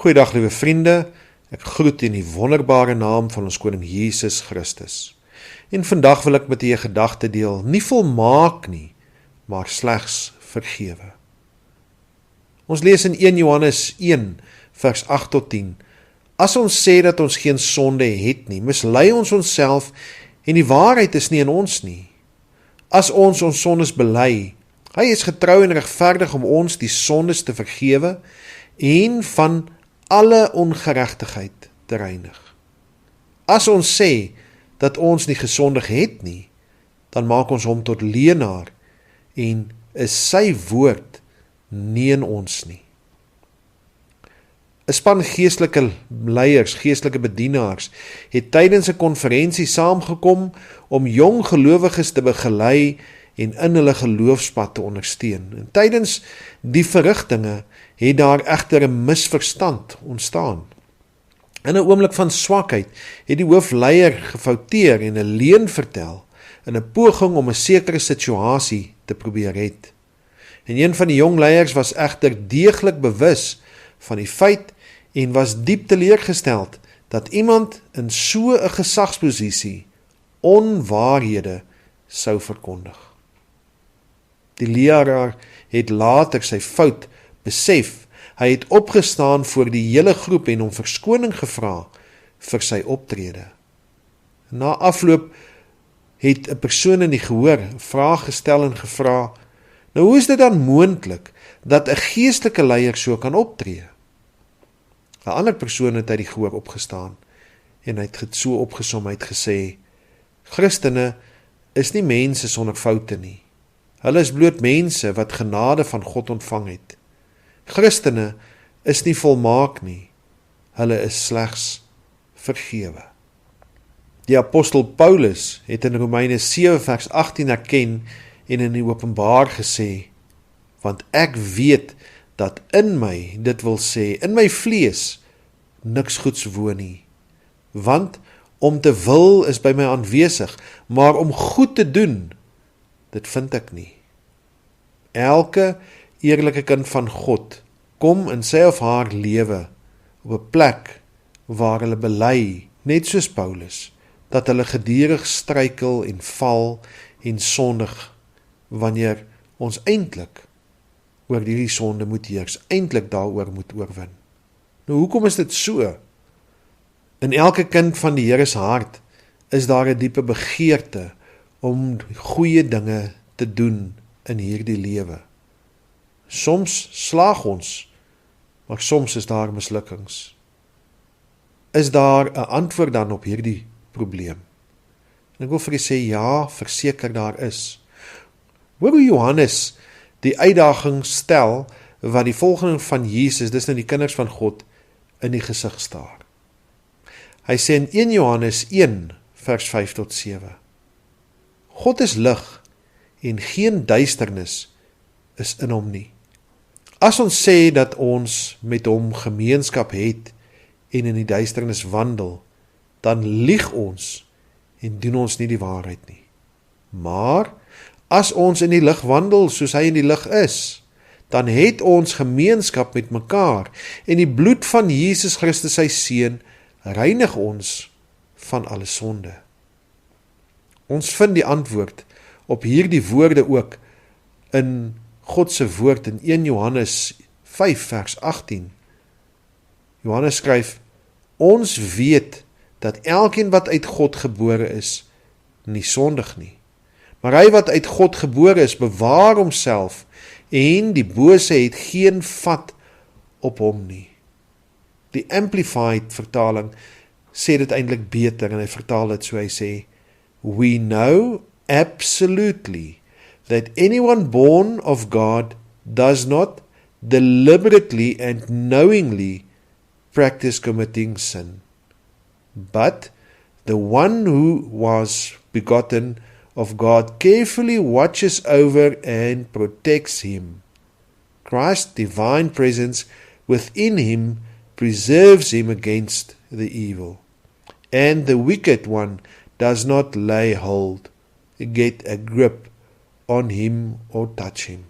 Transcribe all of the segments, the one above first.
Goeiedag, liewe vriende, ek groet in die wonderbare naam van ons koning Jesus Christus. En vandag wil ek met u 'n gedagte deel, nie volmaak nie, maar slegs vergewe. Ons lees in 1 Johannes 1, vers 8 tot 10, As ons sê dat ons geen sonde het nie, mislei ons onsself en die waarheid is nie in ons nie. As ons sondes bely, hy is getrou en regverdig om ons die sondes te vergewe en van alle ongeregtigheid te reinig. As ons sê dat ons nie gesondig het nie, dan maak ons hom tot leienaar en is sy woord nie in ons nie. 'n Span geestelike leiers, geestelike bedienaars, het tydens 'n konferensie saamgekom om jong gelowiges te begelei en in hulle geloofspad te ondersteun. En tydens die verrigtinge het daar egter 'n misverstand ontstaan. In 'n oomblik van swakheid het die hoofleier gefouteer en 'n leuen vertel in 'n poging om 'n sekere situasie te probeer red. En een van die jong leiers was egter deeglik bewus van die feit en was diep teleurgesteld dat iemand in so 'n gesagsposisie onwaarhede sou verkondig. Die leraar het later sy fout besef. Hy het opgestaan voor die hele groep en om verskoning gevra vir sy optrede. Na afloop het 'n persoon in die gehoor 'n vraag gestel en gevra, nou hoe is dit dan moontlik dat 'n geestelike leier so kan optree? 'n ander persoon het uit die gehoor opgestaan en hy het so opgesom, hy het gesê, Christene is nie mense sonder foute nie. Hulle is bloot mense wat genade van God ontvang het. Christene is nie volmaak nie. Hulle is slegs vergewe. Die apostel Paulus het in Romeine 7 vers 18 erken en in die Openbaar gesê, want ek weet dat in my, dit wil sê, in my vlees, niks goeds woon nie. Want om te wil is by my aanwesig, maar om goed te doen, dit vind ek nie. Elke eerlike kind van God kom in sy of haar lewe op 'n plek waar hulle bely, net soos Paulus, dat hulle gedurig struikel en val en sondig, wanneer ons eintlik oor hierdie sonde moet heers, eintlik daaroor moet oorwin. Nou hoekom is dit so? In elke kind van die Here se hart is daar 'n diepe begeerte om goeie dinge te doen in hierdie lewe. Soms slaag ons, maar soms is daar mislukkings. Is daar 'n antwoord dan op hierdie probleem? En ek wil vir u sê, ja, verseker daar is. Hoor hoe Johannes die uitdaging stel, wat die volgelinge van Jesus, dis nou die kinders van God, in die gesig staar. Hy sê in 1 Johannes 1, vers 5 tot 7, God is lig, en geen duisternis is in hom nie. As ons sê dat ons met hom gemeenskap het, en in die duisternis wandel, dan lieg ons, en doen ons nie die waarheid nie. Maar, as ons in die lig wandel, soos hy in die lig is, dan het ons gemeenskap met mekaar, en die bloed van Jesus Christus sy Seun, reinig ons van alle sonde. Ons vind die antwoord op hierdie woorde ook in God se woord in 1 Johannes 5 vers 18. Johannes skryf, ons weet dat elkeen wat uit God gebore is, nie sondig nie. Maar hy wat uit God gebore is, bewaar homself, en die bose het geen vat op hom nie. Die Amplified vertaling sê dit eintlik beter, en hy vertaal dit so, hy sê, we know absolutely that anyone born of God does not deliberately and knowingly practice committing sin. But the one who was begotten of God carefully watches over and protects him. Christ's divine presence within him preserves him against the evil. And the wicked one does not lay hold, get a grip on him or touch him.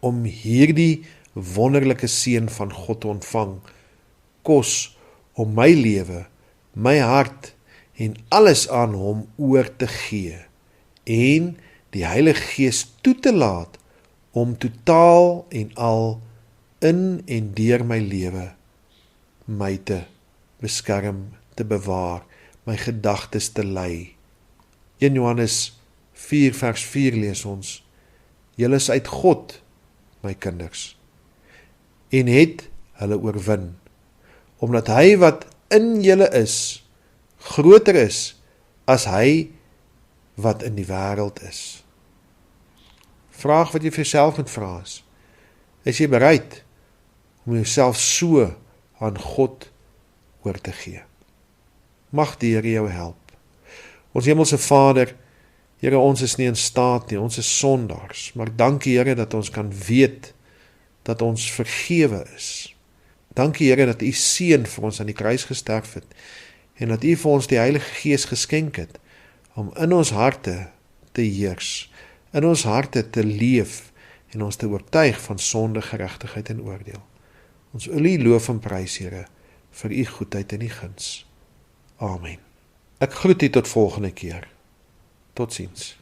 Om hierdie wonderlike seën van God te ontvang, kos om my lewe, my hart en alles aan hom oor te gee en die Heilige Gees toe te laat om totaal en al in en deur my lewe my te beskerm, te bewaar, my gedagtes te lei. 1 Johannes 4 vers 4 lees ons, julle is uit God, my kinders, en het hulle oorwin, omdat hy wat in julle is, groter is as hy wat in die wêreld is. Vraag wat jy vir jouself moet vra is jy bereid om jouself so aan God oor te gee? Mag die Here jou help. Ons hemelse Vader, Here, ons is nie in staat nie, ons is sondaars, maar dankie Here dat ons kan weet dat ons vergewe is. Dankie Here dat U seun vir ons aan die kruis gesterf het en dat U vir ons die Heilige Gees geskenk het om in ons harte te heers, in ons harte te leef en ons te oortuig van sonde, geregtigheid en oordeel. Ons wil U loof en prys, Here, vir U goedheid en U guns. Amen. Ek groet U tot volgende keer. Totsiens.